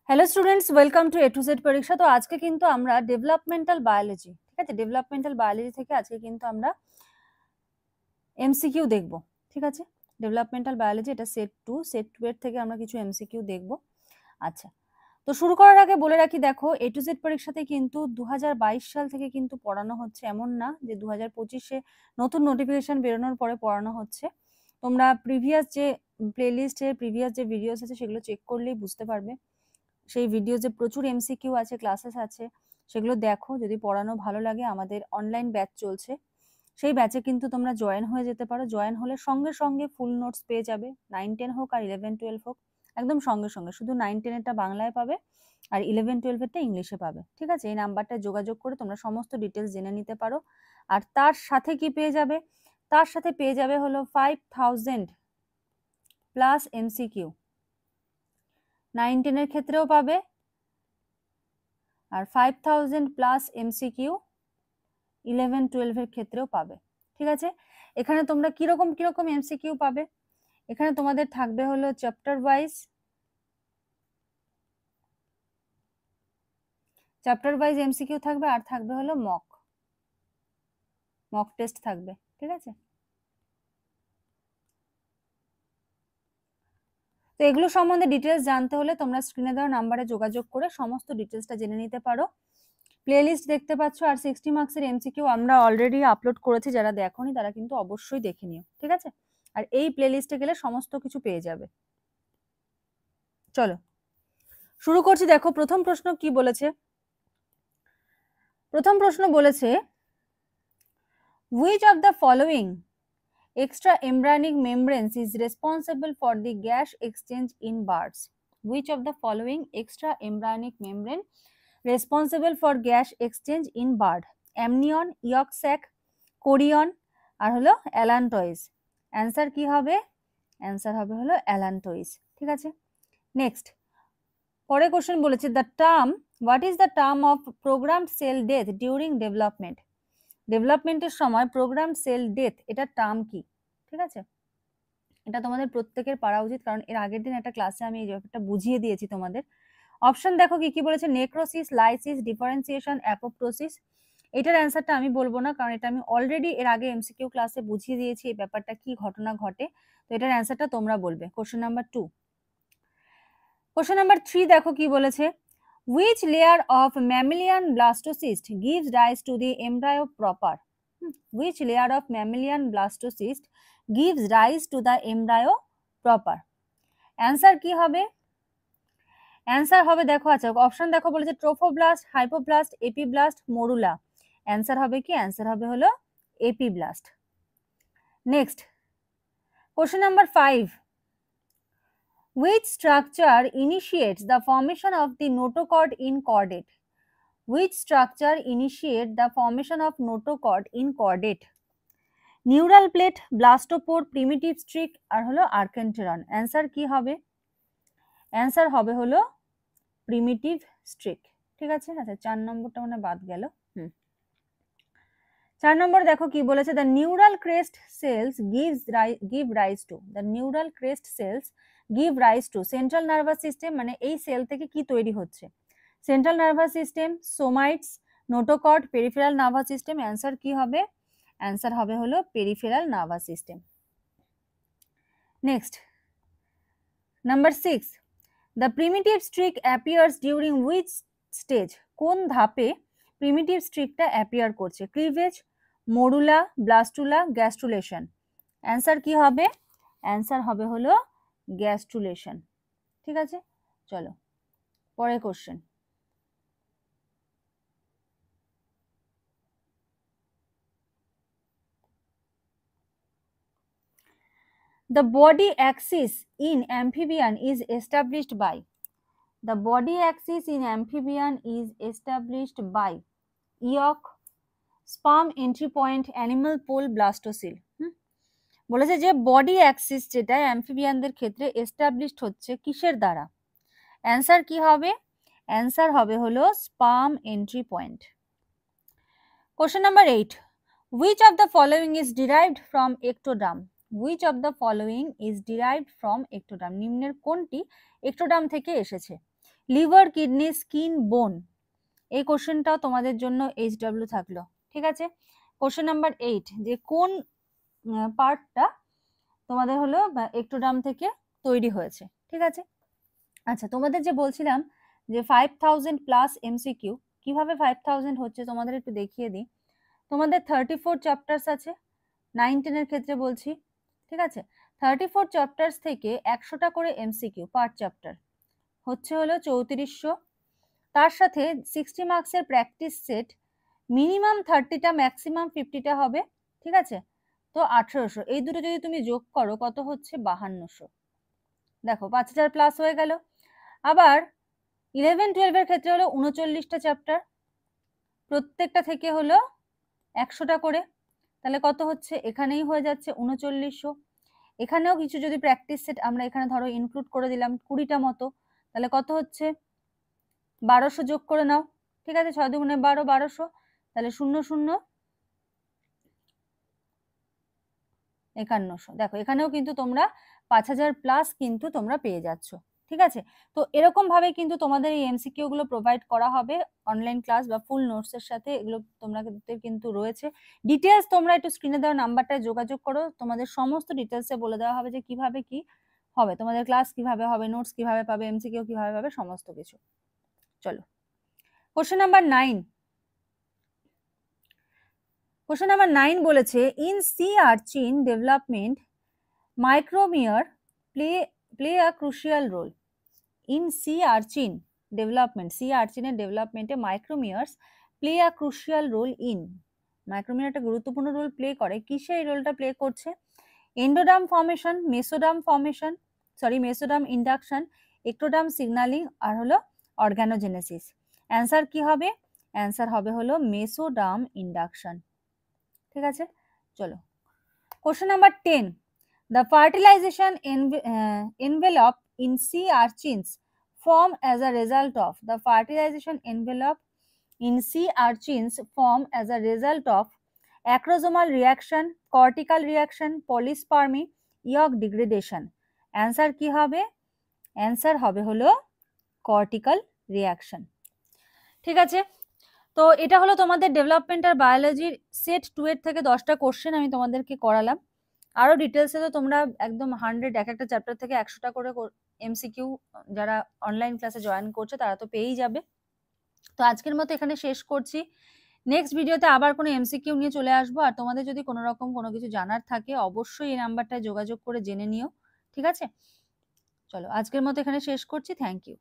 Hello students, welcome to A to Z পরীক্ষা। তো আজকে কিন্তু আমরা ডেভেলপমেন্টাল বায়োলজি, ঠিক আছে, ডেভেলপমেন্টাল বায়োলজি থেকে আজকে কিন্তু আমরা এমসিকিউ দেখব। ঠিক আছে, ডেভেলপমেন্টাল বায়োলজি এটা সেট টু এর থেকে আমরা কিছু এমসিকিউ দেখব। আচ্ছা, তো শুরু করার আগে বলে রাখি, দেখো এ টু জেড পরীক্ষাতে কিন্তু 2022 সাল থেকে কিন্তু পড়ানো হচ্ছে, এমন না যে 2025-এ নতুন নোটিফিকেশন বেরোনোর পরে পড়ানো হচ্ছে। তোমরা প্রিভিয়াস যে প্লেলিস্টের প্রিভিয়াস যে ভিডিওস আছে সেগুলো চেক করলেই বুঝতে পারবে। সেই ভিডিওতে প্রচুর এমসিকিউ আছে, ক্লাসেস আছে, সেগুলো দেখো। যদি পড়ানো ভালো লাগে, আমাদের অনলাইন ব্যাচ চলছে, সেই ব্যাচে কিন্তু তোমরা জয়েন হয়ে যেতে পারো। জয়েন হলে সঙ্গে সঙ্গে ফুল নোটস পেয়ে যাবে, 9-10 হোক আর 11-12 হোক, একদম সঙ্গে সঙ্গে। শুধু 9-10-এরটা বাংলায় পাবে আর 11-12-এরটা ইংলিশে পাবে। ঠিক আছে, এই নাম্বারটায় যোগাযোগ করে তোমরা সমস্ত ডিটেলস জেনে নিতে পারো। আর তার সাথে কি পেয়ে যাবে? তার সাথে পেয়ে যাবে হলো 5000 প্লাস এমসিকিউ, 9-10-এর ক্ষেত্রেও পাবে, আর 5000 প্লাস এমসিকিউ 11-12-এর ক্ষেত্রেও পাবে। ঠিক আছে, এখানে তোমরা কিরকম কিরকম এমসিকিউ পাবে? এখানে তোমাদের থাকবে হলো চ্যাপ্টার ওয়াইজ এমসিকিউ থাকবে, আর থাকবে হলো মক টেস্ট থাকবে। ঠিক আছে, তো এগুলো সম্বন্ধে ডিটেলস জানতে হলে তোমরা স্ক্রিনে দেওয়া নাম্বারে যোগাযোগ করে সমস্ত ডিটেলসটা জেনে নিতে পারো। প্লেলিস্ট দেখতে পাচ্ছ, আর 60 মার্কসের এমসিকিউ আমরা অলরেডি আপলোড করেছি, যারা দেখোনি তারা কিন্তু অবশ্যই দেখে নিও। ঠিক আছে, আর এই প্লেলিস্টে গেলে সমস্ত কিছু পেয়ে যাবে। চলো শুরু করছি। দেখো প্রথম প্রশ্ন কি বলেছে। প্রথম প্রশ্ন বলেছে, which of the following extra embryonic membranes is responsible for the gas exchange in birds? Which of the following extra embryonic membrane responsible for gas exchange in bird? Amnion, yolk sac, chorion আর হলো অ্যালান্টয়েস। Answer কি হবে? Answer হবে হলো অ্যালান্টয়েস। ঠিক আছে, next পরে question বলেছে, the term what is the term of programmed sell death during development? ডেভেলপমেন্টের সময় প্রোগ্রামড সেল ডেথ, এটা টার্ম কি? ঠিক আছে, এটা তোমাদের প্রত্যেকের পারা উচিত, কারণ এর আগের দিন একটা ক্লাসে আমি এই ব্যাপারটা বুঝিয়ে দিয়েছি তোমাদের। অপশন দেখো কি কি বলেছে, নেক্রোসিস, লাইসিস, ডিফারেন্সিয়েশন, অ্যাপোপ্টোসিস। এটার অ্যান্সারটা আমি বলবো না, কারণ এটা আমি অলরেডি এর আগে এমসিকিউ ক্লাসে বুঝিয়ে দিয়েছি এই ব্যাপারটা কি ঘটনা ঘটে। তো এটার অ্যান্সারটা তোমরা বলবে। Question number 2। কোশ্চেন নাম্বার 3 দেখো কি বলেছে, which layer of mammalian blastocyst gives rise to the embryo proper? Which layer of mammalian blastocyst gives rise to the embryo proper? Answer কি হবে? অ্যান্সার হবে, দেখো আচ্ছা অপশন দেখো, বলেছে trophoblast, hypoblast, epiblast, morula. Answer হবে কি? অ্যান্সার হবে হলো epiblast. Next question number 5, which structure initiates the formation of the notochord in chordate? Which structure initiates the formation of notochord in chordate? Neural plate, blastopore, primitive streak আর হলো archenteron. Answer কি হবে? Answer হবে হলো primitive Streak. ঠিক আছে, আচ্ছা 4 নম্বরটা মানে বাদ গেল। 4 নম্বর দেখো কি বলেছে, the neural crest cells give rise to, the neural crest cells give rise to central nervous system, মানে এই সেল থেকে কি তৈরি হচ্ছে? Central nervous system, somites, notochord, peripheral nervous system. Answer কি হবে? অ্যান্সার হবে হলো peripheral nervous system. Next number 6, the primitive streak appears during which stage? কোন ধাপে প্রিমিটিভ স্ট্রিকটা অ্যাপিয়ার করছে? Cleavage, morula, blastula, gastrulation. Answer কি হবে? অ্যান্সার হবে হলো গ্যাস্ট্রুলেশন। ঠিক আছে, চলো পরের question. The body axis in amphibian is established by. The body axis in amphibian is established by yolk, sperm entry point, animal pole, blastocele. বলেছে যে বডি অ্যাক্সিস যেটা অ্যাম্ফিবিয়ানদের ক্ষেত্রে এস্টাবলিশড হচ্ছে কিসের দ্বারা? অ্যান্সার কি হবে? অ্যান্সার হবে হলো sperm entry point. Question number 8, which of the following is derived from ectoderm? Which of the following is derived from ectoderm? নিম্নের কোনটি ectoderm থেকে এসেছে? লিভার, কিডনি, স্কিন, বোন, এই কোশ্চেনটাও তোমাদের জন্য HW থাকলো। ঠিক আছে, কোশ্চেন নাম্বার 8, যে কোন পার্টটা তোমাদের হলো এক্টোডার্ম থেকে তৈরি হয়েছে। ঠিক আছে, আচ্ছা তোমাদের যে বলছিলাম যে 5000 প্লাস MCQ, কিভাবে 5000 হচ্ছে তোমাদের একটু দেখিয়ে দিই। তোমাদের 34 চ্যাপ্টার্স আছে 9, 10 এর ক্ষেত্রে বলছি। ঠিক আছে, 34 চ্যাপ্টার্স থেকে 100টা করে MCQ পার চ্যাপ্টার হচ্ছে হলো 3400। তার সাথে 60 মার্কসের প্র্যাকটিস সেট, মিনিমাম 30টা ম্যাক্সিমাম 50টা হবে। ঠিক আছে, তো 1800, এই দুটো যদি তুমি যোগ করো কত হচ্ছে 5200। দেখো 5000 প্লাস হয়ে গেল। আবার 11, 12 এর ক্ষেত্রে হলো 39টা চ্যাপ্টার, প্রত্যেকটা থেকে হলো 100টা করে, তাহলে কত হচ্ছে, এখানেই হয়ে যাচ্ছে 3900। এখানেও কিছু যদি প্র্যাকটিস সেট আমরা এখানে ধরো ইনক্লুড করে দিলাম 20টা মতো, তাহলে কত হচ্ছে 1200 যোগ করে নাও। ঠিক আছে, 6 দুগুণে 12, 1200, তাহলে 0 0 5100। দেখো এখানেও কিন্তু তোমরা 5000 প্লাস কিন্তু তোমরা পেয়ে যাচ্ছ। ঠিক আছে, তো এরকম ভাবে কিন্তু তোমাদের এই MCQ গুলো প্রোভাইড করা হবে অনলাইন ক্লাস বা ফুল নোটস এর সাথে, এগুলো তোমাদের কিন্তু রয়েছে। ডিটেলস তোমরা একটু স্ক্রিনে দেওয়া নাম্বারটায় যোগাযোগ করো, তোমাদের সমস্ত ডিটেলসে বলে দেওয়া হবে যে কিভাবে কি হবে, তোমাদের ক্লাস কিভাবে হবে, নোটস কিভাবে পাবে, MCQ কিভাবে পাবে, সমস্ত কিছু। চলো কোশ্চেন নাম্বার 9। কোশ্চেন নাম্বার 9 বলেছে, in sea urchin development micromere play a crucial role. In sea urchin development, sea আর্চিনের ডেভেলপমেন্টে micromeres play a crucial role in, micromere একটা গুরুত্বপূর্ণ রোল প্লে করে, কিসে এই রোলটা প্লে করছে? Endoderm formation, mesoderm formation, mesoderm induction, ectoderm signalling, আর হলো অর্গানোজেনেসিস। অ্যান্সার কি হবে? অ্যান্সার হবে হলো মেসোডার্ম ইন্ডাকশন। ঠিক আছে, চলো question number 10, the fertilization envelope in sea urchins form as a result of, the fertilization envelope in sea urchins form as a result of acrosomal reaction, cortical reaction, polyspermy, yolk degradation. Answer কি হবে? Answer হবে হলো cortical reaction. ঠিক আছে, তো এটা হলো তোমাদের ডেভেলপমেন্ট আর বায়োলজির সেট 2 এর থেকে 10টা কোশ্চেন আমি তোমাদেরকে করালাম। আরো ডিটেলসে তো তোমরা একদম 100 এক একটা চ্যাপ্টার থেকে 100টা করে MCQ যারা অনলাইন ক্লাসে জয়েন করছে তারা তো পেয়েই যাবে। তো আজকের মতো এখানে শেষ করছি, নেক্সট ভিডিওতে আবার কোনো MCQ নিয়ে চলে আসবো। আর তোমাদের যদি কোনো রকম কোনো কিছু জানার থাকে অবশ্যই এই নাম্বারটায় যোগাযোগ করে জেনে নিও। ঠিক আছে, চলো আজকের মতো এখানে শেষ করছি, থ্যাংক ইউ।